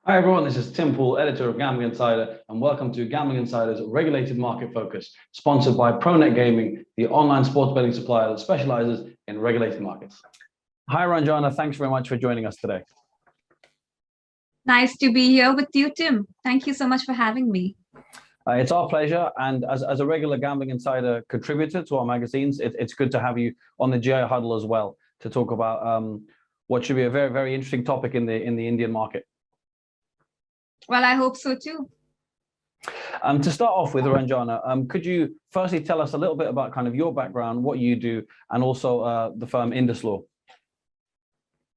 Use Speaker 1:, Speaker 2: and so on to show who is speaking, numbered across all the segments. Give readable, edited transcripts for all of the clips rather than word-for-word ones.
Speaker 1: Hi everyone, this is Tim Poole, editor of Gambling Insider, and welcome to Gambling Insider's Regulated Market Focus, sponsored by ProNet Gaming, the online sports betting supplier that specializes in regulated markets. Hi Ranjana, thanks very much for joining us today.
Speaker 2: Nice to be here with you, Tim. Thank you so much for having me.
Speaker 1: It's our pleasure, and as a regular Gambling Insider contributor to our magazines, it's good to have you on the GI Huddle as well to talk about what should be a very, very interesting topic in the Indian market.
Speaker 2: Well, I hope so too.
Speaker 1: To start off with, Ranjana, could you firstly tell us a little bit about kind of your background, what you do, and also the firm Induslaw?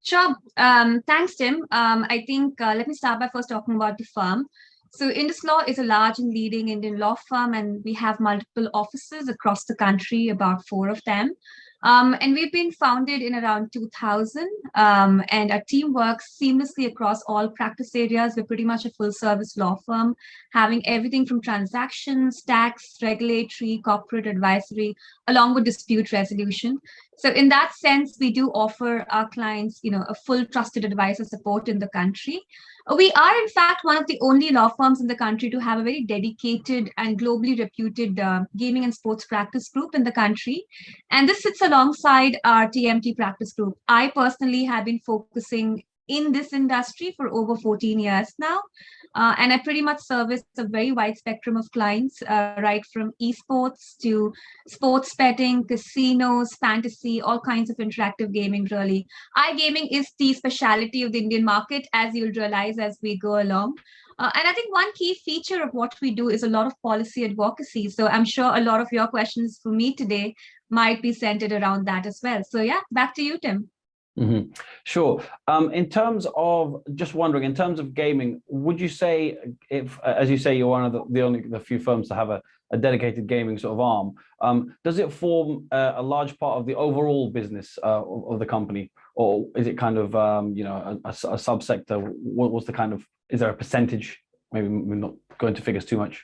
Speaker 2: Sure. Thanks, Tim. I think let me start by first talking about the firm. So Induslaw is a large and leading Indian law firm, and we have multiple offices across the country, about 4 of them. And we've been founded in around 2000, and our team works seamlessly across all practice areas. We're pretty much a full service law firm, having everything from transactions, tax, regulatory, corporate advisory, along with dispute resolution. So in that sense, we do offer our clients, a full trusted advisor support in the country. We are, in fact, one of the only law firms in the country to have a very dedicated and globally reputed gaming and sports practice group in the country. And this sits alongside our TMT practice group. I personally have been focusing in this industry for over 14 years now. And I pretty much service a very wide spectrum of clients, right from esports to sports betting, casinos, fantasy, all kinds of interactive gaming, really. iGaming is the specialty of the Indian market, as you'll realize as we go along. And I think one key feature of what we do is a lot of policy advocacy. So I'm sure a lot of your questions for me today might be centered around that as well. So yeah, back to you, Tim.
Speaker 1: Mm-hmm. Sure. In terms of just wondering, in terms of gaming, would you say, if, as you say, you're one of the few firms to have a dedicated gaming sort of arm, does it form a large part of the overall business of the company, or is it kind of a subsector? What's the kind of, is there a percentage? Maybe we're not going to figures too much.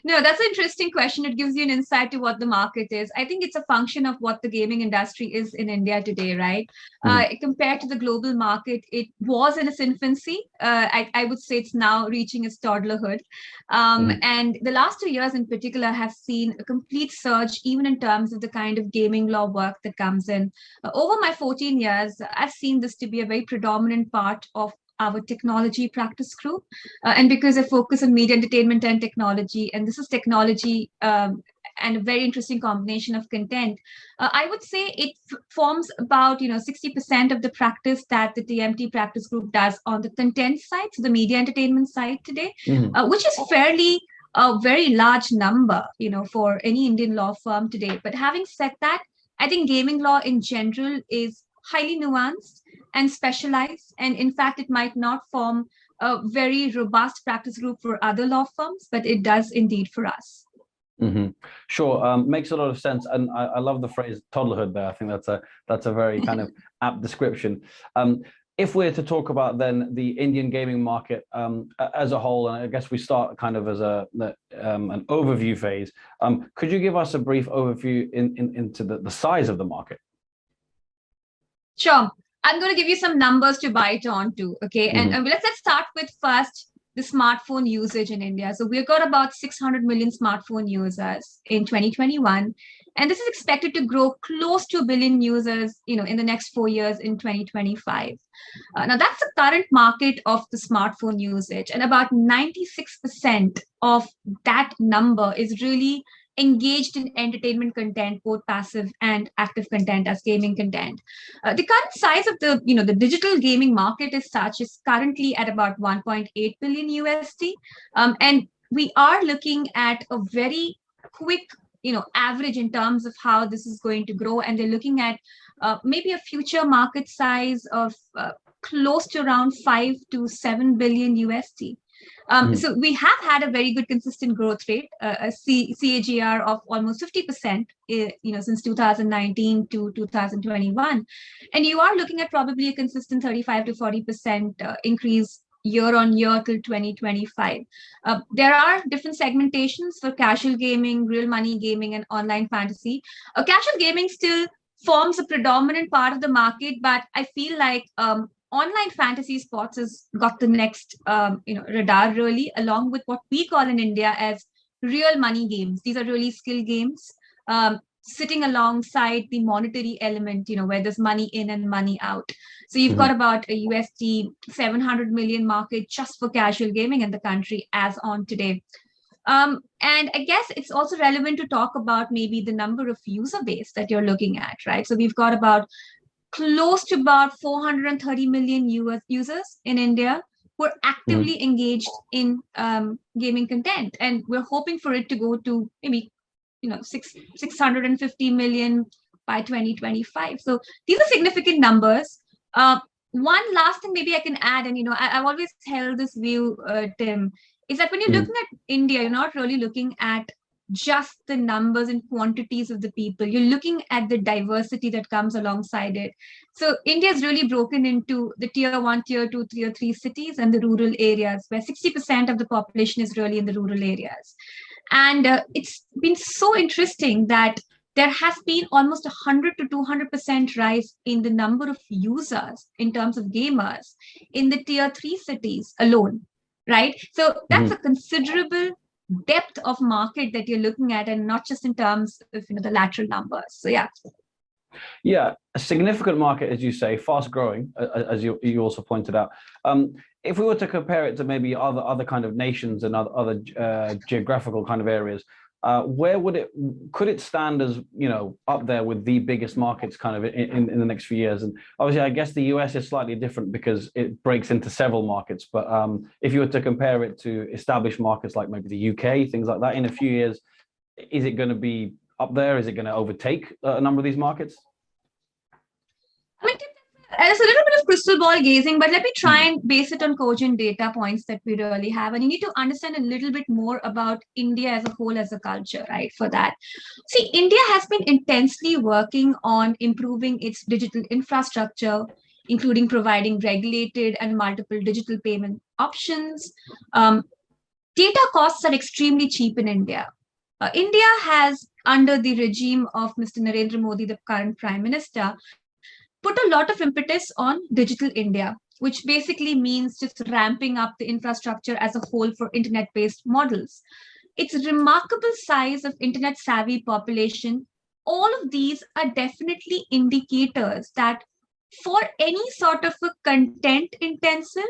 Speaker 2: No, that's an interesting question. It gives you an insight to what the market is. I think it's a function of what the gaming industry is in India today, right? Compared to the global market, it was in its infancy. I would say it's now reaching its toddlerhood. And the last 2 years in particular have seen a complete surge, even in terms of the kind of gaming law work that comes in. Over my 14 years, I've seen this to be a very predominant part of our technology practice group. And because I focus on media entertainment and technology, and this is technology and a very interesting combination of content, I would say it forms about 60% of the practice that the TMT practice group does on the content side, so the media entertainment side today, which is fairly a very large number, for any Indian law firm today. But having said that, I think gaming law in general is highly nuanced and specialized. And in fact, it might not form a very robust practice group for other law firms, but it does indeed for us.
Speaker 1: Sure, makes a lot of sense. And I love the phrase toddlerhood there. I think that's a very kind of apt description. If we're to talk about then the Indian gaming market as a whole, and I guess we start kind of as an overview phase, could you give us a brief overview into the size of the market?
Speaker 2: Sure. I'm going to give you some numbers to bite onto, okay? And let's start with first the smartphone usage in India. So we've got about 600 million smartphone users in 2021, and this is expected to grow close to 1 billion users, in the next 4 years in 2025. Now that's the current market of the smartphone usage, and about 96% of that number is really engaged in entertainment content, both passive and active content as gaming content. The current size of the digital gaming market is currently at about 1.8 billion USD. And we are looking at a very quick, average in terms of how this is going to grow. And they're looking at maybe a future market size of close to around 5 to 7 billion USD. So we have had a very good consistent growth rate, a CAGR of almost 50%, since 2019 to 2021. And you are looking at probably a consistent 35 to 40% increase year on year till 2025. There are different segmentations for casual gaming, real money gaming, and online fantasy. Casual gaming still forms a predominant part of the market, but I feel like online fantasy sports has got the next radar really, along with what we call in India as real money games. These are really skill games, sitting alongside the monetary element, where there's money in and money out. So you've got about a USD 700 million market just for casual gaming in the country as on today. And I guess it's also relevant to talk about maybe the number of user base that you're looking at, right? So we've got about close to about 430 million US users in India who are actively engaged in gaming content, and we're hoping for it to go to maybe 650 million by 2025. So these are significant numbers. One last thing maybe I can add, and I've always held this view, Tim, is that when you're looking at India, you're not really looking at just the numbers and quantities of the people. You're looking at the diversity that comes alongside it. So India is really broken into the tier 1, tier 2, tier 3 cities and the rural areas, where 60% of the population is really in the rural areas. And it's been so interesting that there has been almost 100 to 200% rise in the number of users in terms of gamers in the tier 3 cities alone, right? So that's a considerable depth of market that you're looking at, and not just in terms of the lateral numbers. So
Speaker 1: yeah, a significant market, as you say, fast growing, as you also pointed out. If we were to compare it to maybe other kind of nations and other geographical kind of areas, where could it stand as up there with the biggest markets kind of in the next few years? And obviously, I guess the US is slightly different because it breaks into several markets. But if you were to compare it to established markets like maybe the UK, things like that, in a few years, is it going to be up there? Is it going to overtake a number of these markets?
Speaker 2: I mean, it's a little bit of crystal ball gazing, but let me try and base it on cogent data points that we really have. And you need to understand a little bit more about India as a whole, as a culture, right? For that. See, India has been intensely working on improving its digital infrastructure, including providing regulated and multiple digital payment options. Data costs are extremely cheap in India. India has, under the regime of Mr. Narendra Modi, the current Prime Minister, put a lot of impetus on Digital India, which basically means just ramping up the infrastructure as a whole for internet-based models. Its remarkable size of internet-savvy population, all of these are definitely indicators that for any sort of a content-intensive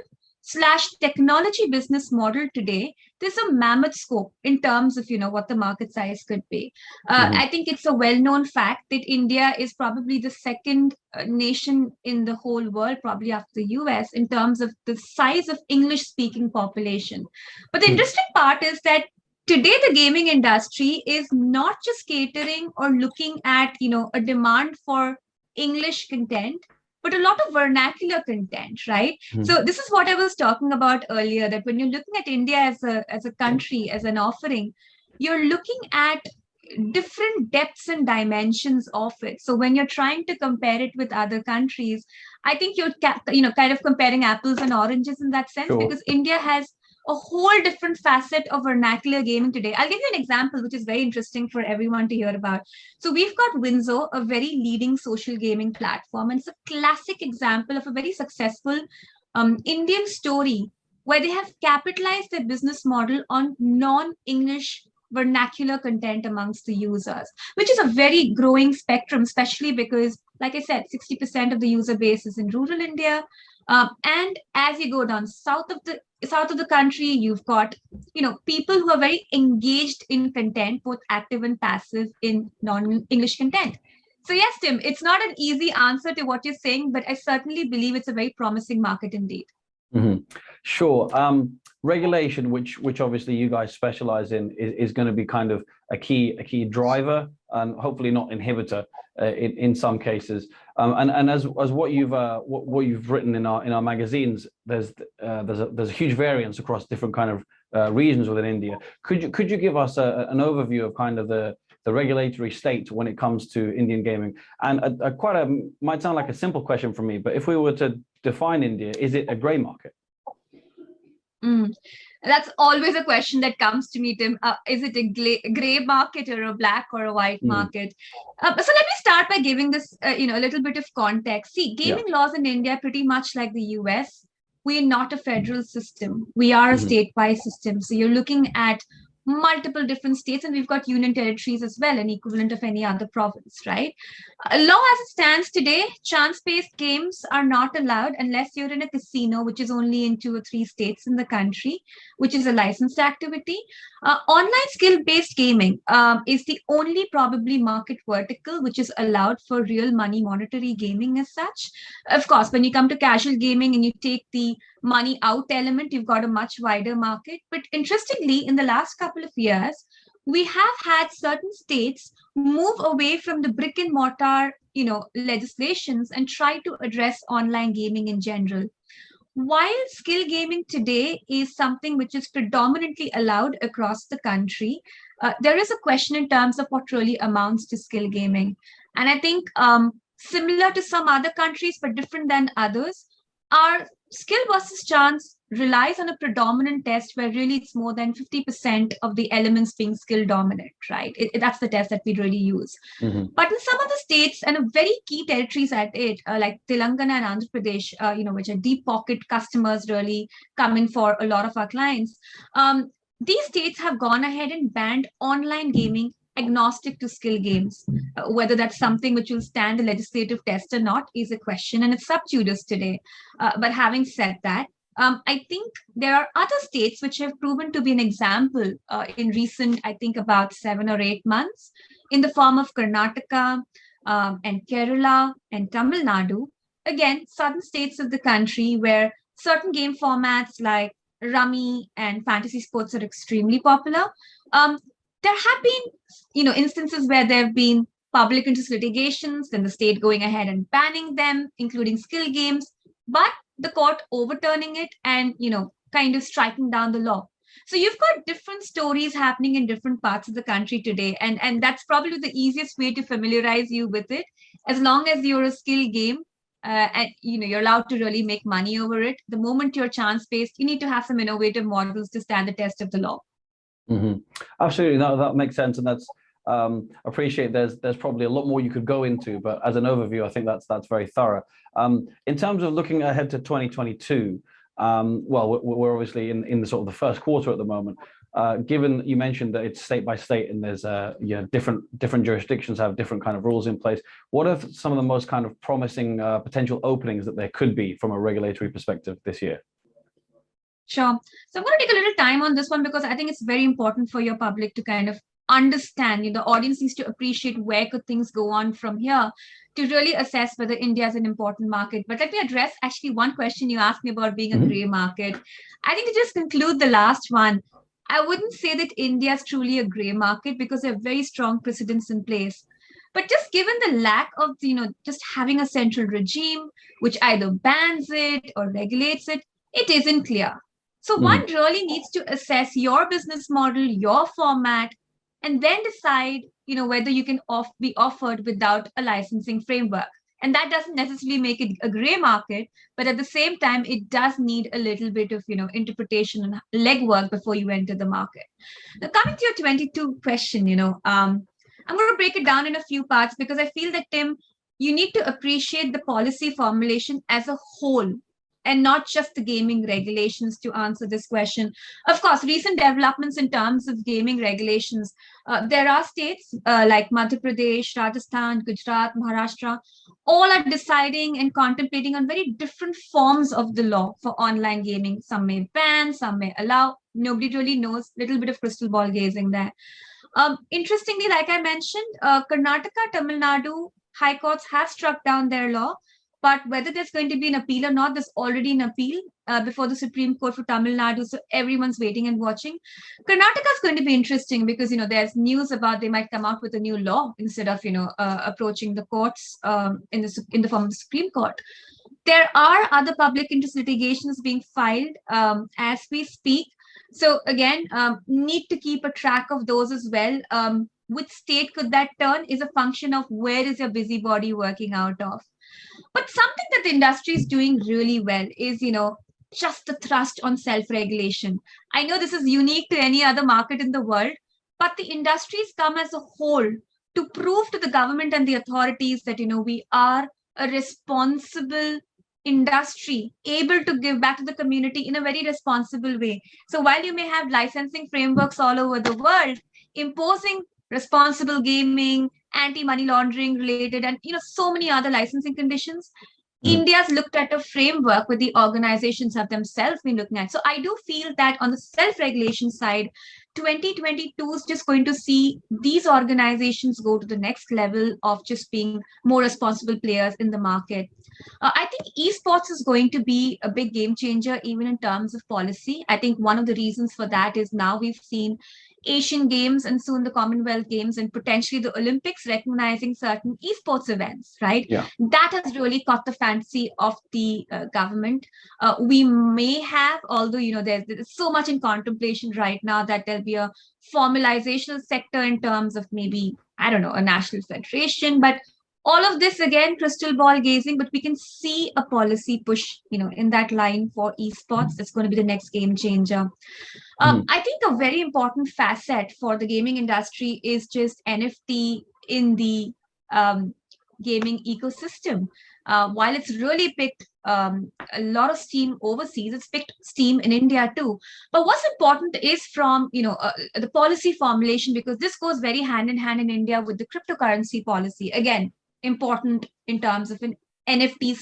Speaker 2: / technology business model today, there's a mammoth scope in terms of what the market size could be. I think it's a well-known fact that India is probably the second nation in the whole world, probably after the US, in terms of the size of English-speaking population. But the interesting part is that today the gaming industry is not just catering or looking at a demand for English content, but a lot of vernacular content, right? So this is what I was talking about earlier, that when you're looking at India as a country, as an offering, you're looking at different depths and dimensions of it. So when you're trying to compare it with other countries, I think you're kind of comparing apples and oranges in that sense, because India has a whole different facet of vernacular gaming today. I'll give you an example, which is very interesting for everyone to hear about. So we've got Winzo, a very leading social gaming platform, and it's a classic example of a very successful Indian story where they have capitalized their business model on non-English vernacular content amongst the users, which is a very growing spectrum, especially because, like I said, 60% of the user base is in rural India. And as you go down south of the country, you've got people who are very engaged in content, both active and passive in non-English content. So yes, Tim, it's not an easy answer to what you're saying, but I certainly believe it's a very promising market indeed.
Speaker 1: Sure. Regulation, which obviously you guys specialize in, is going to be kind of a key driver, and hopefully not inhibitor in some cases. And as what you've written in our magazines, there's a huge variance across different kind of regions within India. Could you give us an overview of kind of the regulatory state when it comes to Indian gaming? And might sound like a simple question from me, but if we were to define India, is it a grey market?
Speaker 2: Mm. That's always a question that comes to me, Tim. Is it a gray market or a black or a white
Speaker 1: Mm,
Speaker 2: market? So let me start by giving this, a little bit of context. See,
Speaker 1: yeah.
Speaker 2: gaming laws in India, pretty much like the US, we're not a federal system. We are a
Speaker 1: Hmm.
Speaker 2: statewide system. So you're looking at multiple different states, and we've got union territories as well, an equivalent of any other province, right? Law as it stands today, chance-based games are not allowed unless you're in a casino, which is only in 2 or 3 states in the country, which is a licensed activity. Online skill-based gaming is the only probably market vertical which is allowed for real money monetary gaming as such. Of course, when you come to casual gaming and you take the money out element, you've got a much wider market. But interestingly, in the last couple of years, we have had certain states move away from the brick and mortar, legislations and try to address online gaming in general. While skill gaming today is something which is predominantly allowed across the country, there is a question in terms of what really amounts to skill gaming. And I think similar to some other countries, but different than others, our skill versus chance relies on a predominant test where really it's more than 50% of the elements being skill dominant, right? That's the test that we really use.
Speaker 1: Hmm.
Speaker 2: But in some other states and a very key territories at it, like Telangana and Andhra Pradesh, which are deep pocket customers really coming for a lot of our clients, these states have gone ahead and banned online gaming agnostic to skill games. Whether that's something which will stand a legislative test or not is a question, and it's sub judice today. But having said that, I think there are other states which have proven to be an example in recent, I think, about 7 or 8 months, in the form of Karnataka and Kerala and Tamil Nadu. Again, southern states of the country where certain game formats like rummy and fantasy sports are extremely popular. Um, there have been, instances where there have been public interest litigations, then the state going ahead and banning them, including skill games, but the court overturning it and, kind of striking down the law. So you've got different stories happening in different parts of the country today, and that's probably the easiest way to familiarize you with it. As long as you're a skill game, and you're allowed to really make money over it. The moment you're chance based, you need to have some innovative models to stand the test of the law.
Speaker 1: Hmm. Absolutely, no, that makes sense, and that's appreciate. There's probably a lot more you could go into, but as an overview, I think that's very thorough. In terms of looking ahead to 2022, well, we're obviously in the sort of the first quarter at the moment. Given you mentioned that it's state by state and there's different jurisdictions have different kind of rules in place, what are some of the most kind of promising potential openings that there could be from a regulatory perspective this year?
Speaker 2: Sure. So I'm going to take a little time on this one because I think it's very important for your public to kind of understand. The audience needs to appreciate where could things go on from here to really assess whether India is an important market. But let me address actually one question you asked me about being a gray market. I think to just conclude the last one, I wouldn't say that India is truly a gray market because there are very strong precedents in place. But just given the lack of, just having a central regime which either bans it or regulates it, it isn't clear. So one
Speaker 1: Hmm.
Speaker 2: really needs to assess your business model, your format, and then decide, whether you can be offered without a licensing framework. And that doesn't necessarily make it a gray market, but at the same time, it does need a little bit of, interpretation and legwork before you enter the market. Now, coming to your 22 question, I'm going to break it down in a few parts because I feel that, Tim, you need to appreciate the policy formulation as a whole and not just the gaming regulations to answer this question. Of course, recent developments in terms of gaming regulations, there are states like Madhya Pradesh, Rajasthan, Gujarat, Maharashtra, all are deciding and contemplating on very different forms of the law for online gaming. Some may ban, some may allow. Nobody really knows, little bit of crystal ball gazing there. Interestingly, like I mentioned, Karnataka, Tamil Nadu, high courts have struck down their law. But whether there's going to be an appeal or not, there's already an appeal before the Supreme Court for Tamil Nadu. So everyone's waiting and watching. Karnataka is going to be interesting because, there's news about they might come out with a new law instead of, approaching the courts in the form of the Supreme Court. There are other public interest litigations being filed as we speak. So again, need to keep a track of those as well. Which state could that turn is a function of where is your busybody working out of. But something that the industry is doing really well is, just the thrust on self-regulation. I know this is unique to any other market in the world, but the industries come as a whole to prove to the government and the authorities that, we are a responsible industry able to give back to the community in a very responsible way. So while you may have licensing frameworks all over the world imposing responsible gaming, anti-money laundering related, and so many other licensing conditions, India's looked at a framework where the organizations have themselves been looking at. So I do feel that on the self-regulation side, 2022 is just going to see these organizations go to the next level of just being more responsible players in the market. I think esports is going to be a big game changer, even in terms of policy. I think one of the reasons for that is now we've seen Asian Games and soon the Commonwealth Games and potentially the Olympics recognizing certain esports events, right?
Speaker 1: Yeah.
Speaker 2: That has really caught the fancy of the government. We may have, although, there's so much in contemplation right now that there'll be a formalizational sector in terms of maybe, I don't know, a national federation, but all of this, again, crystal ball gazing, but we can see a policy push, in that line for esports. That's going to be the next game changer. I think a very important facet for the gaming industry is just NFT in the gaming ecosystem. While it's really picked a lot of steam overseas, it's picked steam in India too. But what's important is from the policy formulation, because this goes very hand in hand in India with the cryptocurrency policy. Again, important in terms of an NFT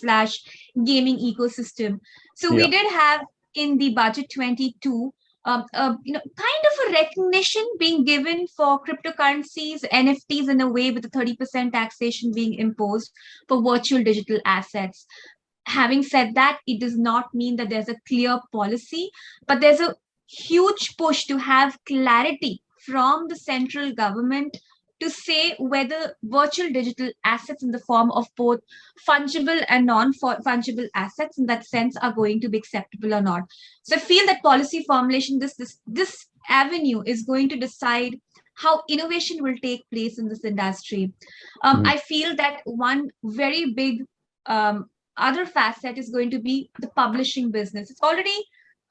Speaker 2: / gaming ecosystem. So we did have in the budget 22 kind of a recognition being given for cryptocurrencies, NFTs in a way, with the 30% taxation being imposed for virtual digital assets. Having said that, it does not mean that there's a clear policy, but there's a huge push to have clarity from the central government to say whether virtual digital assets in the form of both fungible and non-fungible assets in that sense are going to be acceptable or not. So I feel that policy formulation, this avenue is going to decide how innovation will take place in this industry. I feel that one very big other facet is going to be the publishing business. It's already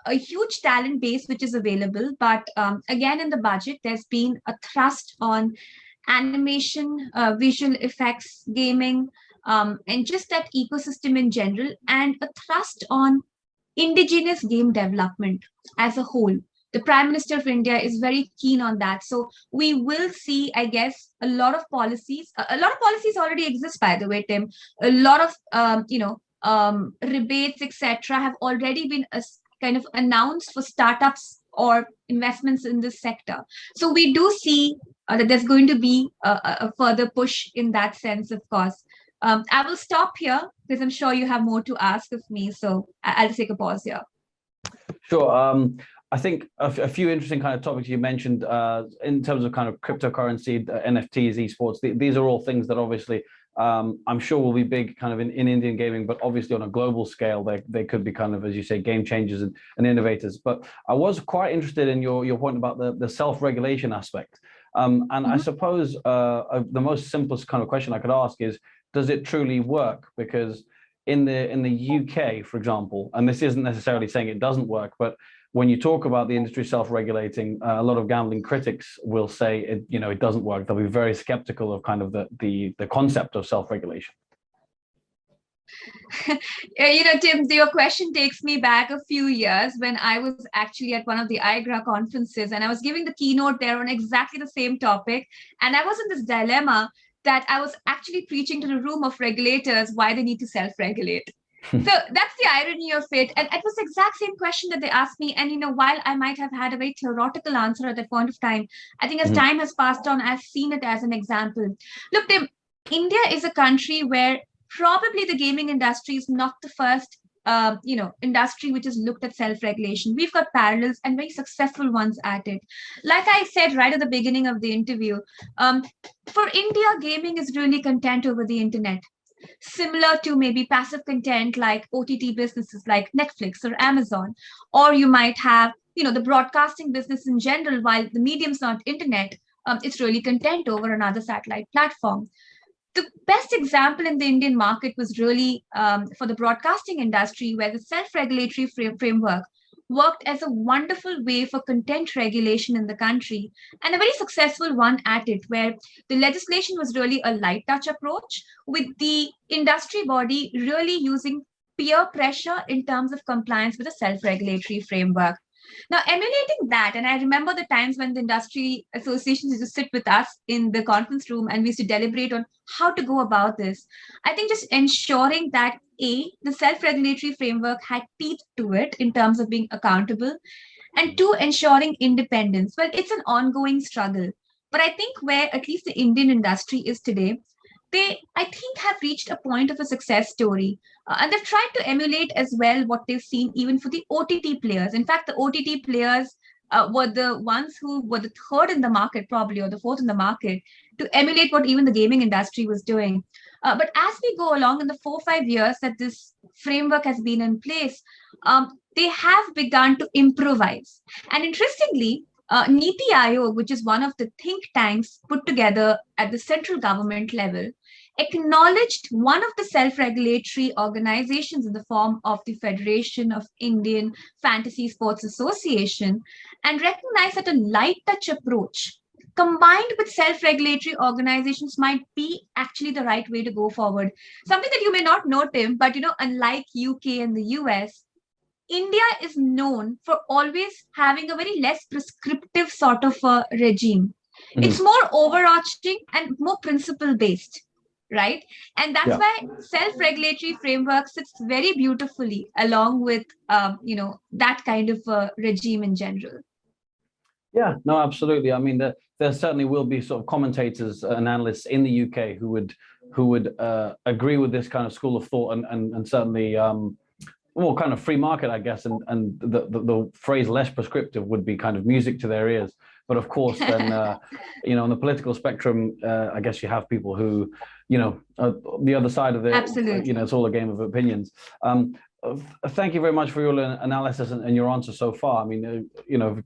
Speaker 2: a huge talent base which is available, but again, in the budget, there's been a thrust on animation, visual effects, gaming, and just that ecosystem in general, and a thrust on indigenous game development as a whole. The Prime Minister of India is very keen on that. So we will see, I guess, a lot of policies. A lot of policies already exist, by the way, Tim. A lot of rebates, etc., have already been kind of announced for startups or investments in this sector. So we do see that there's going to be a further push in that sense, of course. I will stop here because I'm sure you have more to ask of me. So I'll just take a pause here.
Speaker 1: Sure. I think a few interesting kind of topics you mentioned in terms of kind of cryptocurrency, NFTs, esports. These are all things that obviously I'm sure will be big kind of in Indian gaming, but obviously on a global scale, they could be kind of, as you say, game changers and innovators. But I was quite interested in your point about the self-regulation aspect. I suppose the most simplest kind of question I could ask is, does it truly work? Because in the UK, for example, and this isn't necessarily saying it doesn't work, but when you talk about the industry self-regulating, a lot of gambling critics will say it doesn't work. They'll be very skeptical of kind of the concept of self-regulation.
Speaker 2: Tim, your question takes me back a few years when I was actually at one of the IGRA conferences, and I was giving the keynote there on exactly the same topic. And I was in this dilemma that I was actually preaching to the room of regulators why they need to self-regulate. So that's the irony of it. And it was the exact same question that they asked me. And, while I might have had a very theoretical answer at that point of time, I think as time has passed on, I've seen it as an example. Look, Tim, India is a country where probably the gaming industry is not the first, industry which has looked at self-regulation. We've got parallels and very successful ones at it. Like I said right at the beginning of the interview, for India, gaming is really content over the internet. Similar to maybe passive content like OTT businesses like Netflix or Amazon, or you might have, the broadcasting business in general. While the medium's not internet, it's really content over another satellite platform. The best example in the Indian market was really for the broadcasting industry, where the self-regulatory framework worked as a wonderful way for content regulation in the country, and a very successful one at it, where the legislation was really a light touch approach, with the industry body really using peer pressure in terms of compliance with the self-regulatory framework. Now, emulating that, and I remember the times when the industry associations used to sit with us in the conference room and we used to deliberate on how to go about this. I think just ensuring that the self-regulatory framework had teeth to it in terms of being accountable, and two, ensuring independence. Well, it's an ongoing struggle. But I think where at least the Indian industry is today, they, I think, have reached a point of a success story. And they've tried to emulate as well what they've seen even for the OTT players. In fact, the OTT players were the ones who were the third in the market, probably, or the fourth in the market, to emulate what even the gaming industry was doing. But as we go along in the 4 or 5 years that this framework has been in place, they have begun to improvise. And interestingly, Niti Aayog, which is one of the think tanks put together at the central government level, acknowledged one of the self-regulatory organizations in the form of the Federation of Indian Fantasy Sports Association, and recognized that a light touch approach combined with self-regulatory organizations might be actually the right way to go forward. Something that you may not know, Tim, but unlike UK and the US, India is known for always having a very less prescriptive sort of a regime. It's
Speaker 1: Mhm.
Speaker 2: more overarching and more principle based, right? And that's
Speaker 1: Yeah.
Speaker 2: why self-regulatory framework sits very beautifully along with that kind of regime in general.
Speaker 1: Yeah, no, absolutely. I mean, there certainly will be sort of commentators and analysts in the UK who would agree with this kind of school of thought, and certainly more kind of free market, I guess, and the phrase less prescriptive would be kind of music to their ears. But of course, then on the political spectrum, I guess you have people who, the other side of it.
Speaker 2: Absolutely.
Speaker 1: It's all a game of opinions. Thank you very much for your analysis and your answer so far. I mean,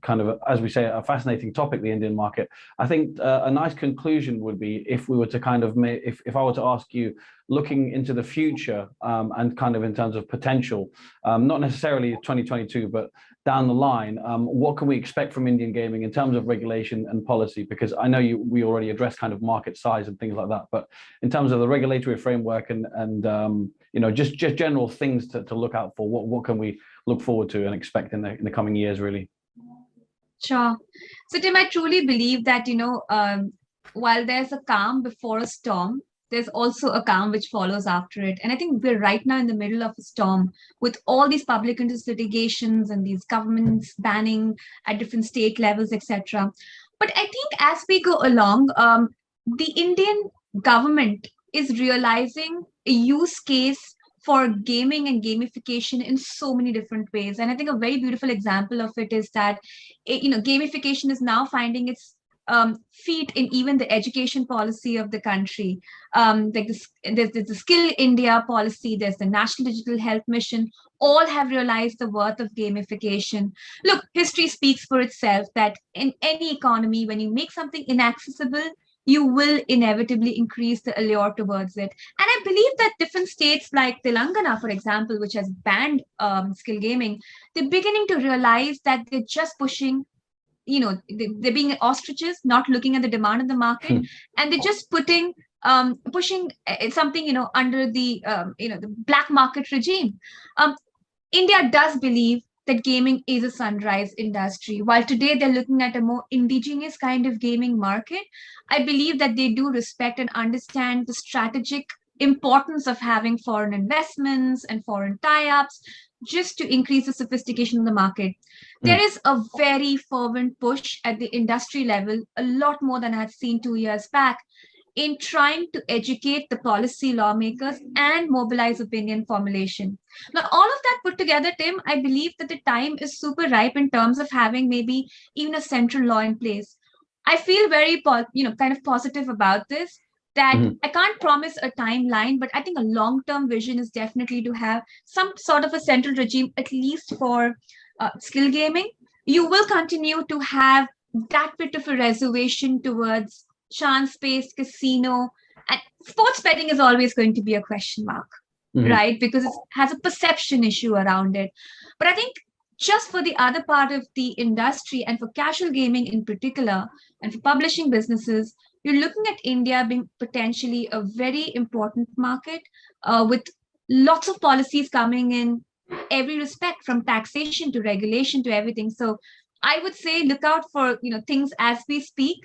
Speaker 1: kind of, as we say, a fascinating topic, the Indian market. I think a nice conclusion would be if we were to kind of if I were to ask you, looking into the future and kind of in terms of potential, not necessarily 2022, but down the line, what can we expect from Indian gaming in terms of regulation and policy? Because I know we already addressed kind of market size and things like that, but in terms of the regulatory framework and just general things to look out for, what can we look forward to and expect in the coming years, really?
Speaker 2: Sure. So, Tim, I truly believe that, while there's a calm before a storm, there's also a calm which follows after it. And I think we're right now in the middle of a storm with all these public interest litigations and these governments banning at different state levels, etc. But I think as we go along, the Indian government is realizing a use case for gaming and gamification in so many different ways. And I think a very beautiful example of it is that gamification is now finding its feet in even the education policy of the country. Like there's the Skill India policy, there's the National Digital Health Mission. All have realized the worth of gamification. Look, history speaks for itself that in any economy, when you make something inaccessible, you will inevitably increase the allure towards it. And I believe that different states like Telangana, for example, which has banned skill gaming, they're beginning to realize that they're just pushing, they're being ostriches, not looking at the demand in the market, and they're just pushing something, under the black market regime. India does believe that gaming is a sunrise industry. While today they're looking at a more indigenous kind of gaming market, I believe that they do respect and understand the strategic importance of having foreign investments and foreign tie-ups just to increase the sophistication of the market. There is a very fervent push at the industry level, a lot more than I had seen 2 years back, in trying to educate the policy lawmakers and mobilize opinion formulation. Now, all of that put together, Tim, I believe that the time is super ripe in terms of having maybe even a central law in place. I feel very, kind of positive about this. That I can't promise a timeline, but I think a long-term vision is definitely to have some sort of a central regime, at least for skill gaming. You will continue to have that bit of a reservation towards chance-based casino And sports betting is always going to be a question mark, right? Because it has a perception issue around it. But I think just for the other part of the industry and for casual gaming in particular, and for publishing businesses, you're looking at India being potentially a very important market with lots of policies coming in every respect, from taxation to regulation to everything. So I would say look out for things as we speak,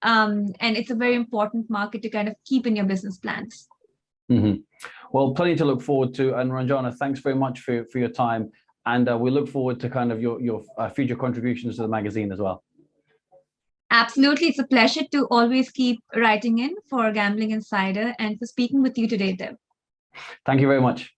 Speaker 2: and it's a very important market to kind of keep in your business plans.
Speaker 1: Well, plenty to look forward to. And Ranjana, thanks very much for your time. And we look forward to kind of your future contributions to the magazine as well.
Speaker 2: Absolutely. It's a pleasure to always keep writing in for Gambling Insider and for speaking with you today, Dev.
Speaker 1: Thank you very much.